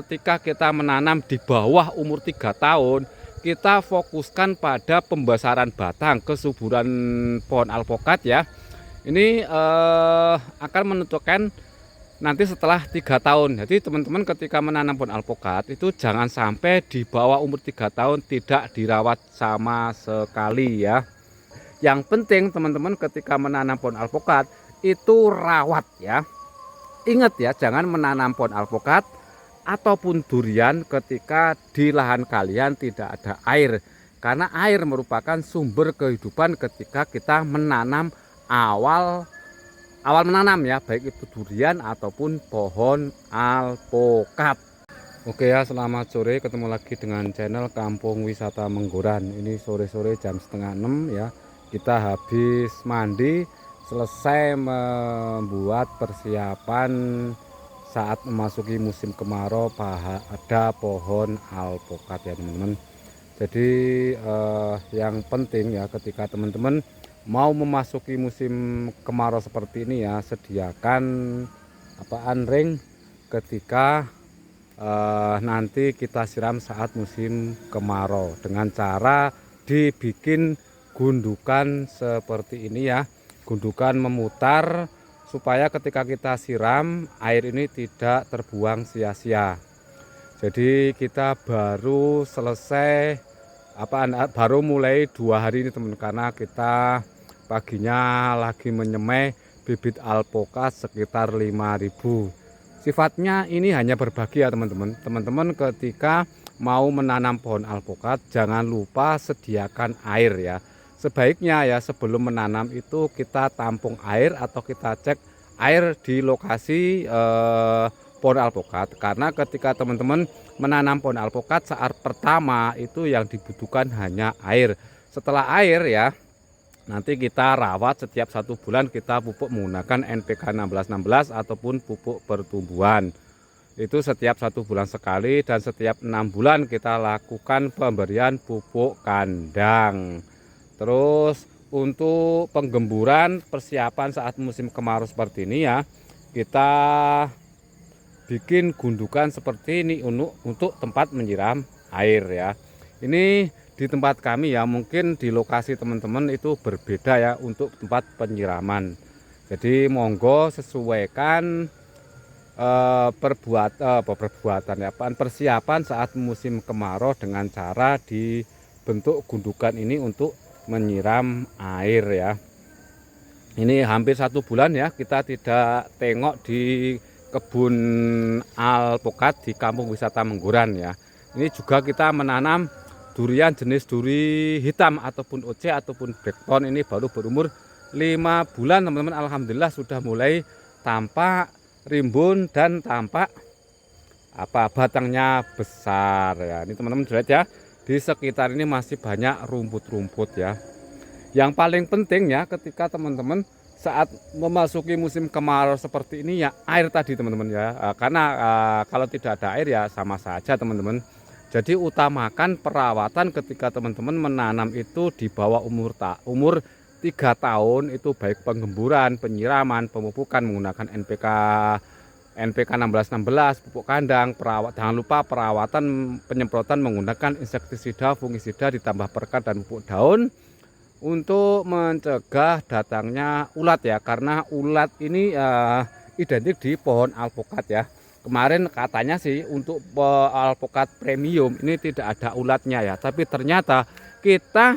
Ketika kita menanam di bawah umur 3 tahun, kita fokuskan pada pembesaran batang, kesuburan pohon alpokat ya. Ini akan menentukan nanti setelah 3 tahun. Jadi teman-teman ketika menanam pohon alpokat itu jangan sampai di bawah umur 3 tahun tidak dirawat sama sekali ya. Yang penting teman-teman ketika menanam pohon alpokat itu rawat ya. Ingat ya, jangan menanam pohon alpokat ataupun durian ketika di lahan kalian tidak ada air, karena air merupakan sumber kehidupan ketika kita menanam awal menanam ya, baik itu durian ataupun pohon alpokat. Oke ya, selamat sore, ketemu lagi dengan channel Kampung Wisata Menggoran. Ini sore-sore jam setengah 6 ya, kita habis mandi, selesai membuat persiapan saat memasuki musim kemarau pada pohon alpokat ya teman-teman. Jadi yang penting ya, ketika teman-teman mau memasuki musim kemarau seperti ini ya, sediakan anring ketika nanti kita siram saat musim kemarau dengan cara dibikin gundukan seperti ini ya, gundukan memutar supaya ketika kita siram air ini tidak terbuang sia-sia. Jadi kita baru selesai baru mulai 2 hari ini teman, karena kita paginya lagi menyemai bibit alpokat sekitar 5.000. Sifatnya ini hanya berbagi ya teman-teman. Teman-teman ketika mau menanam pohon alpokat jangan lupa sediakan air ya. Sebaiknya ya sebelum menanam itu kita tampung air atau kita cek air di lokasi pohon alpokat, karena ketika teman-teman menanam pohon alpokat saat pertama itu yang dibutuhkan hanya air. Setelah air ya nanti kita rawat setiap 1 bulan, kita pupuk menggunakan NPK 1616 ataupun pupuk pertumbuhan. Itu setiap 1 bulan sekali, dan setiap 6 bulan kita lakukan pemberian pupuk kandang. Terus untuk penggemburan persiapan saat musim kemarau seperti ini ya, kita bikin gundukan seperti ini untuk tempat menyiram air ya. Ini di tempat kami ya, mungkin di lokasi teman-teman itu berbeda ya untuk tempat penyiraman. Jadi monggo sesuaikan persiapan saat musim kemarau dengan cara dibentuk gundukan ini untuk menyiram air ya. Ini hampir 1 bulan ya kita tidak tengok di kebun alpokat di Kampung Wisata Menggoran ya. Ini juga kita menanam durian jenis duri hitam ataupun OC ataupun blackthorn. Ini baru berumur 5 bulan teman-teman. Alhamdulillah sudah mulai tampak rimbun dan tampak batangnya besar ya. Ini teman-teman lihat ya, di sekitar ini masih banyak rumput-rumput ya. Yang paling penting ya ketika teman-teman saat memasuki musim kemarau seperti ini ya, air tadi teman-teman ya. Karena kalau tidak ada air ya sama saja teman-teman. Jadi utamakan perawatan ketika teman-teman menanam itu di bawah umur 3 tahun, itu baik penggemburan, penyiraman, pemupukan menggunakan NPK 1616, pupuk kandang, jangan lupa perawatan penyemprotan menggunakan insektisida, fungisida ditambah perkat dan pupuk daun untuk mencegah datangnya ulat ya, karena ulat ini identik di pohon alpokat ya. Kemarin katanya sih untuk alpokat premium ini tidak ada ulatnya ya, tapi ternyata kita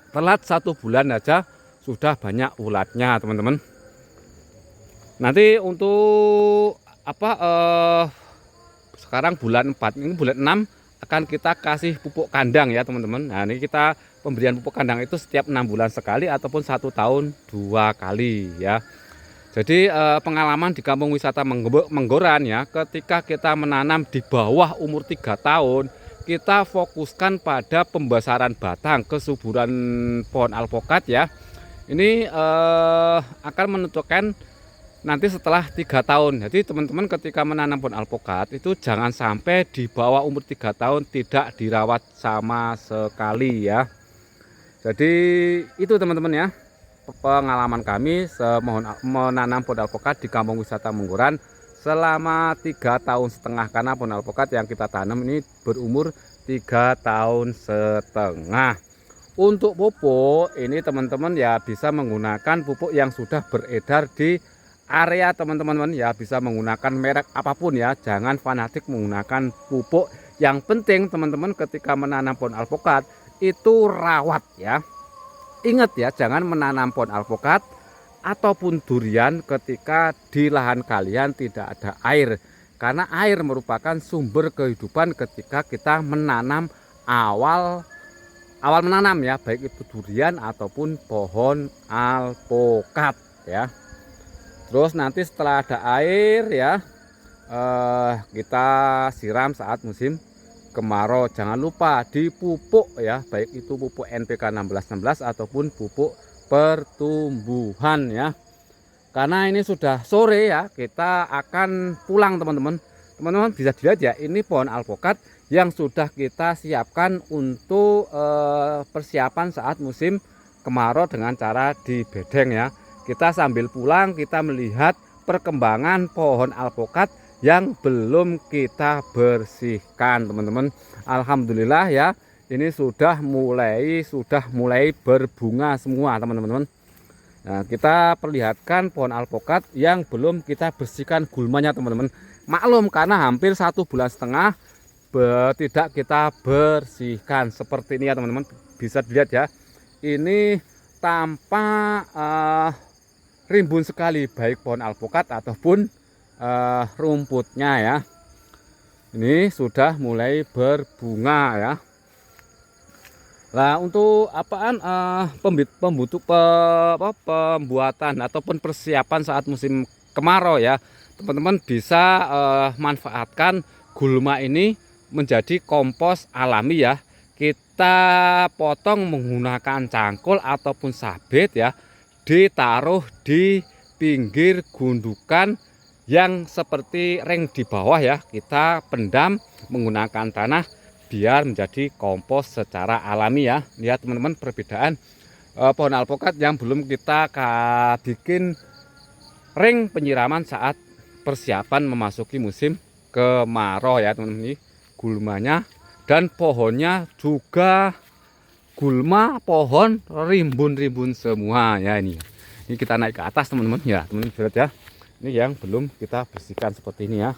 telat 1 bulan aja sudah banyak ulatnya teman-teman. Nanti untuk sekarang bulan 4, ini bulan 6 akan kita kasih pupuk kandang ya teman-teman. Nah ini kita pemberian pupuk kandang itu setiap 6 bulan sekali ataupun 1 tahun 2 kali ya. Jadi pengalaman di Kampung Wisata Menggoran ya, ketika kita menanam di bawah umur 3 tahun, kita fokuskan pada pembesaran batang, kesuburan pohon alpokat ya. Ini akan menentukan nanti setelah 3 tahun. Jadi teman-teman ketika menanam pohon alpokat itu jangan sampai di bawah umur 3 tahun tidak dirawat sama sekali ya. Jadi itu teman-teman ya, pengalaman kami menanam pohon alpokat di Kampung Wisata Menggoran selama 3,5 tahun, karena pohon alpukat yang kita tanam ini berumur 3,5 tahun. Untuk pupuk ini teman-teman ya bisa menggunakan pupuk yang sudah beredar di area teman-teman ya, bisa menggunakan merek apapun ya, jangan fanatik menggunakan pupuk. Yang penting teman-teman ketika menanam pohon alpukat itu rawat ya. Ingat ya, jangan menanam pohon alpukat ataupun durian ketika di lahan kalian tidak ada air, karena air merupakan sumber kehidupan ketika kita menanam awal menanam ya, baik itu durian ataupun pohon alpukat ya. Terus nanti setelah ada air ya, kita siram saat musim kemarau. Jangan lupa dipupuk ya, baik itu pupuk NPK 1616 ataupun pupuk pertumbuhan ya. Karena ini sudah sore ya, kita akan pulang teman-teman. Teman-teman bisa dilihat ya, ini pohon alpukat yang sudah kita siapkan untuk persiapan saat musim kemarau dengan cara dibedeng ya. Kita sambil pulang kita melihat perkembangan pohon alpukat yang belum kita bersihkan teman-teman. Alhamdulillah ya, ini sudah mulai berbunga semua teman-teman. Nah, kita perlihatkan pohon alpukat yang belum kita bersihkan gulmanya teman-teman. Maklum karena hampir 1,5 bulan tidak kita bersihkan. Seperti ini ya teman-teman, bisa dilihat ya, ini tampak rimbun sekali baik pohon alpukat ataupun rumputnya ya. Ini sudah mulai berbunga ya. Nah, untuk pembuatan ataupun persiapan saat musim kemarau ya, teman-teman bisa manfaatkan gulma ini menjadi kompos alami ya. Kita potong menggunakan cangkul ataupun sabit ya, ditaruh di pinggir gundukan yang seperti ring di bawah ya, kita pendam menggunakan tanah biar menjadi kompos secara alami ya. Lihat teman-teman perbedaan pohon alpukat yang belum kita bikin ring penyiraman saat persiapan memasuki musim kemarau ya teman-teman. Ini gulmanya dan pohonnya juga gulma pohon rimbun-rimbun semua ya. Ini kita naik ke atas teman-teman ya, teman-teman lihat ya. Ini yang belum kita bersihkan seperti ini ya.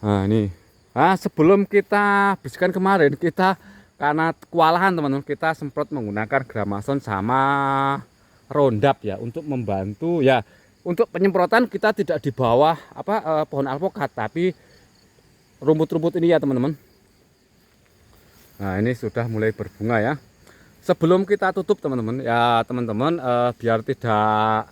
Nah ini, sebelum kita bersihkan kemarin, kita karena kewalahan teman-teman, kita semprot menggunakan gramason sama Roundup ya, untuk membantu ya. Untuk penyemprotan kita tidak di bawah pohon alpukat, tapi rumput-rumput ini ya teman-teman. Nah ini sudah mulai berbunga ya. Sebelum kita tutup teman-teman ya, teman-teman biar tidak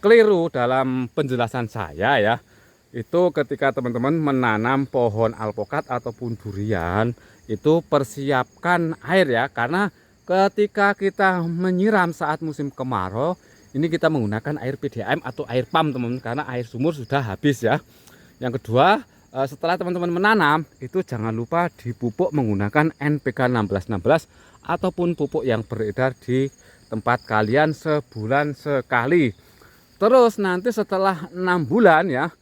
keliru dalam penjelasan saya ya, itu ketika teman-teman menanam pohon alpukat ataupun durian itu persiapkan air ya, karena ketika kita menyiram saat musim kemarau ini kita menggunakan air PDAM atau air pump teman-teman, karena air sumur sudah habis ya. Yang kedua, setelah teman-teman menanam itu jangan lupa dipupuk menggunakan NPK 1616 ataupun pupuk yang beredar di tempat kalian sebulan sekali. Terus nanti setelah 6 bulan ya,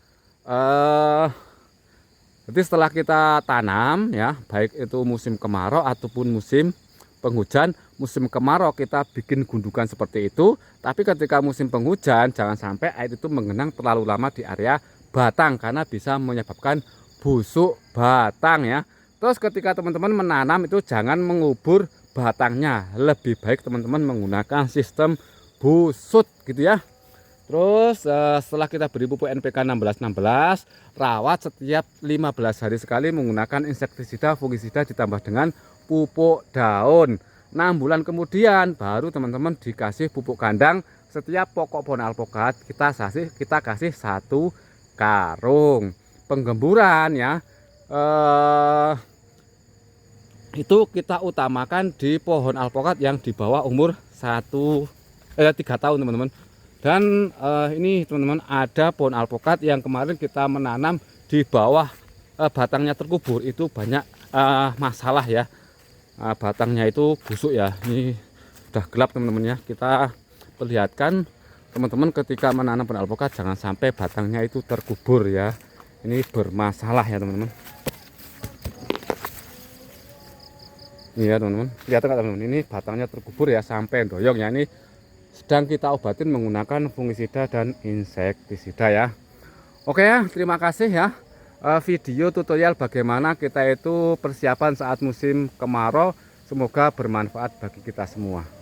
jadi setelah kita tanam ya, baik itu musim kemarau ataupun musim penghujan. Musim kemarau kita bikin gundukan seperti itu, tapi ketika musim penghujan jangan sampai air itu mengenang terlalu lama di area batang karena bisa menyebabkan busuk batang ya. Terus ketika teman-teman menanam itu jangan mengubur batangnya, lebih baik teman-teman menggunakan sistem busut gitu ya. Terus setelah kita beri pupuk NPK 1616, rawat setiap 15 hari sekali menggunakan insektisida, fungisida ditambah dengan pupuk daun. 6 bulan kemudian baru teman-teman dikasih pupuk kandang. Setiap pokok pohon alpukat kita kasih 1 karung. Penggemburan ya, itu kita utamakan di pohon alpukat yang di bawah umur 3 tahun teman-teman. Dan ini teman-teman ada pohon alpukat yang kemarin kita menanam di bawah batangnya terkubur, itu banyak masalah ya. Batangnya itu busuk ya. Ini sudah gelap teman-teman ya, kita perlihatkan teman-teman ketika menanam pohon alpukat jangan sampai batangnya itu terkubur ya. Ini bermasalah ya teman-teman. Ini ya teman-teman, lihat nggak teman-teman, ini batangnya terkubur ya sampai doyong ya. Ini sedang kita obatin menggunakan fungisida dan insektisida ya. Oke ya, terima kasih ya. Video tutorial bagaimana kita itu persiapan saat musim kemarau semoga bermanfaat bagi kita semua.